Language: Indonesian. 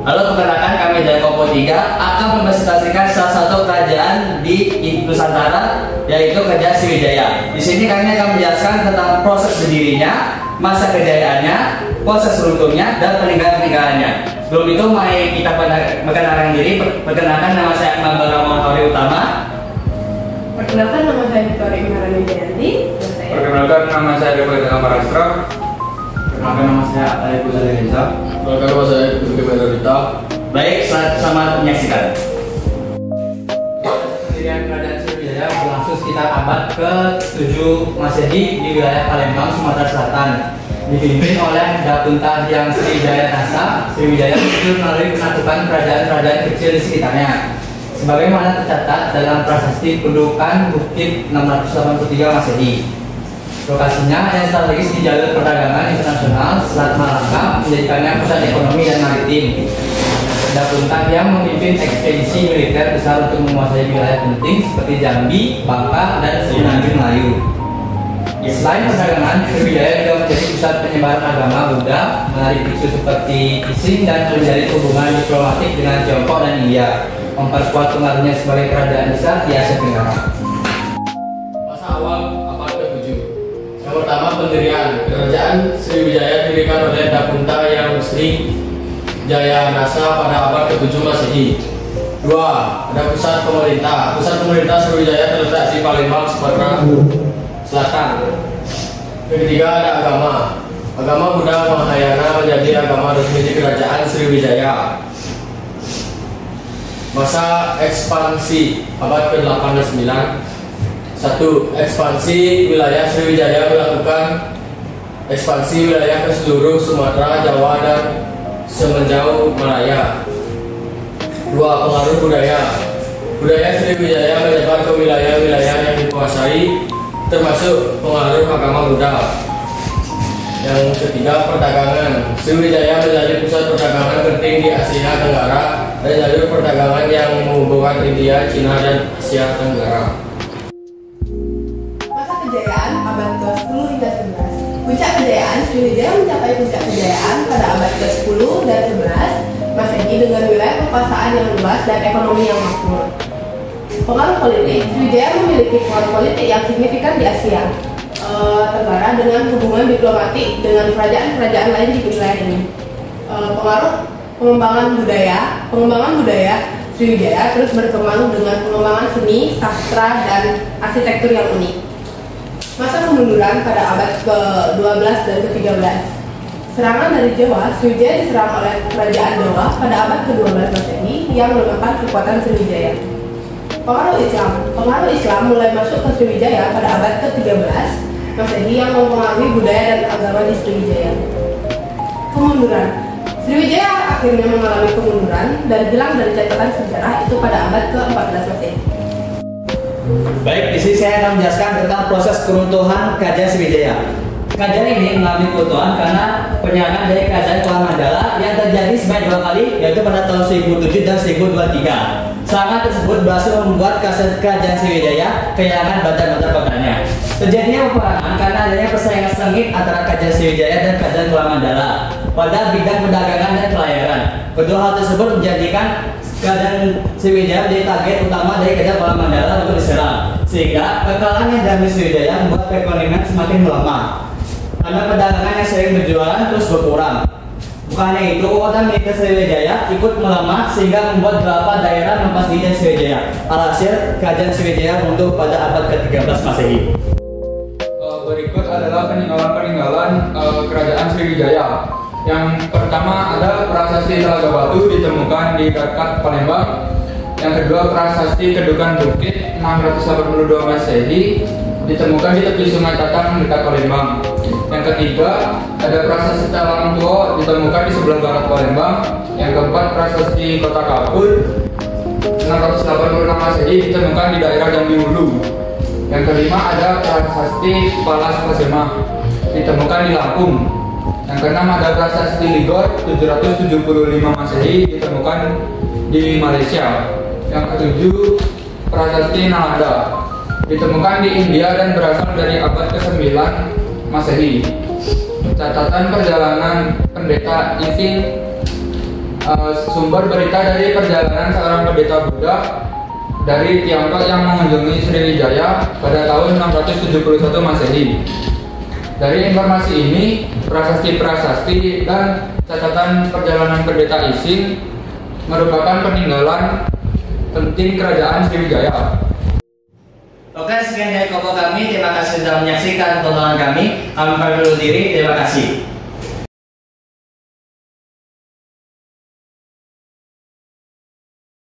Lalu perkenalkan, kami dari Kompo 3 akan mempresentasikan salah satu kerajaan di Nusantara, yaitu Kerajaan Sriwijaya. Di sini kami akan menjelaskan tentang proses berdirinya, masa kejayaannya, proses runtuhnya, dan peninggalan-peninggalannya. Sebelum itu, mari kita perkenalkan diri. Perkenalkan, nama saya Akmal Bagamawari Utama. Perkenalkan, nama saya Victoria Imarani Jayanti. Perkenalkan, nama saya Dewa Kamarastra. Perkenalkan, nama saya Alif Buzali Reza. Perkenalkan, nama saya Budi Medarita. Baik, selamat menyaksikan. Pendirian Kerajaan Sriwijaya berlangsung sekitar abad ke-7 Masehi di wilayah Palembang, Sumatera Selatan. Dipimpin oleh Dapunta Hyang Sriwijaya Nasa. Sriwijaya muncul melalui penaklukan kerajaan-kerajaan kecil di sekitarnya. Sebagaimana tercatat dalam prasasti pendudukan Bukit 683 Masehi. Lokasinya yang strategis di jalur perdagangan internasional Selat Malaka, menjadikannya pusat ekonomi dan maritim. Dapunta yang memimpin ekspedisi militer besar untuk menguasai wilayah penting seperti Jambi, Bangka, dan Semenanjung Melayu. Selain perdagangan, Sriwijaya juga menjadi pusat penyebaran agama Buddha, menarik biksu seperti Ising, dan menjalin hubungan diplomatik dengan Tiongkok dan India, memperkuat pengaruhnya sebagai kerajaan besar di Asia Tenggara. Masa awal abad ke-7. Yang pertama, pendirian Kerajaan Sriwijaya didirikan oleh Dapunta Hyang Sriwijaya Nasa pada abad ke-7 Masehi. 2. Ada pusat pemerintah. Pusat pemerintah Sriwijaya terletak di Palembang, Sumatera Selatan. Yang ketiga, ada agama. Agama Buddha Mahayana menjadi agama resmi di Kerajaan Sriwijaya. Masa ekspansi abad ke-8 dan 9. 1. Ekspansi wilayah Sriwijaya melakukan ekspansi wilayah ke seluruh Sumatera, Jawa, dan semenjauh Malaya. 2. Pengaruh budaya. Budaya Sriwijaya menyebar ke wilayah-wilayah yang dikuasai, termasuk pengaruh agama Buddha. Yang ketiga, perdagangan. Sriwijaya menjadi pusat perdagangan penting di Asia Tenggara dan jalur perdagangan yang menghubungkan India, Cina, dan Asia Tenggara. Masa kejayaan abad ke-10 hingga 11. Puncak kejayaan Sriwijaya mencapai puncak kejayaan pada abad ke-10 dan 11 Masehi dengan wilayah kekuasaan yang luas dan ekonomi yang makmur. Pengaruh politik. Sriwijaya memiliki pengaruh politik yang signifikan di Asia Tenggara dengan hubungan diplomatik dengan kerajaan-kerajaan lain di wilayah ini. Pengembangan budaya Sriwijaya terus berkembang dengan pengembangan seni, sastra, dan arsitektur yang unik. Masa kemunduran pada abad ke-12 dan ke-13. Serangan dari Jawa. Sriwijaya diserang oleh kerajaan Jawa pada abad ke-12 Masehi yang melemahkan kekuatan Sriwijaya. Pengaruh Islam mulai masuk ke Sriwijaya pada abad ke-13 Masehi yang mempengaruhi budaya dan agama di Sriwijaya. Kemunduran. Sriwijaya akhirnya mengalami kemunduran dan hilang dari catatan sejarah itu pada abad ke-14 Masehi. Baik, di sini saya akan menjelaskan tentang proses keruntuhan Kerajaan Sriwijaya. Kerajaan ini mengalami keruntuhan karena penyerangan dari Kerajaan Kuala Mandala yang terjadi sebanyak 2 kali, yaitu pada tahun 1007 dan 1023. Serangan tersebut berhasil membuat Kerajaan Sriwijaya kehilangan bantar-bantar kotanya. Terjadinya peperangan karena adanya persaingan sengit antara Kerajaan Sriwijaya dan Kerajaan Kuala Mandala pada bidang perdagangan dan pelayaran. Kedua hal tersebut menjadikan Kerajaan Sriwijaya menjadi target utama dari Kerajaan Kuala Mandala untuk diserang, sehingga kekalahan yang dialami Sriwijaya membuat perekonomian semakin melemah karena perdagangan yang sering berjualan terus berkurang. Bukannya itu, kekuatan militer Sriwijaya ikut melemah sehingga membuat beberapa daerah melepas diri dari Sriwijaya. Alhasil, Kerajaan Sriwijaya runtuh pada abad ke-13 Masehi. Berikut adalah peninggalan-peninggalan Kerajaan Sriwijaya. Yang pertama ada prasasti Telaga Batu ditemukan di dekat Palembang. Yang kedua, prasasti Kedukan Bukit 682 Masehi ditemukan di tepi Sungai Tatang dekat Palembang. Yang ketiga, ada prasasti Talang Tua ditemukan di sebelah barat Palembang. Yang keempat, prasasti Kota Kapur 686 Masehi ditemukan di daerah Jambi Hulu. Yang kelima, ada prasasti Palas Pasemah ditemukan di Lampung. Yang keenam, ada prasasti Ligor 775 Masehi ditemukan di Malaysia. Yang ketujuh, prasasti Nalanda ditemukan di India dan berasal dari abad ke-9 Masehi. Catatan perjalanan pendeta Ising sumber berita dari perjalanan seorang pendeta Buddha dari Tiongkok yang mengunjungi Sriwijaya pada tahun 671 Masehi. Dari informasi ini, prasasti-prasasti dan catatan perjalanan pendeta Ising merupakan peninggalan penting kerajaan Sriwijaya. Oke, sekian dari Koko kami. Terima kasih sudah menyaksikan tontonan kami. Kami pamit diri. Terima kasih.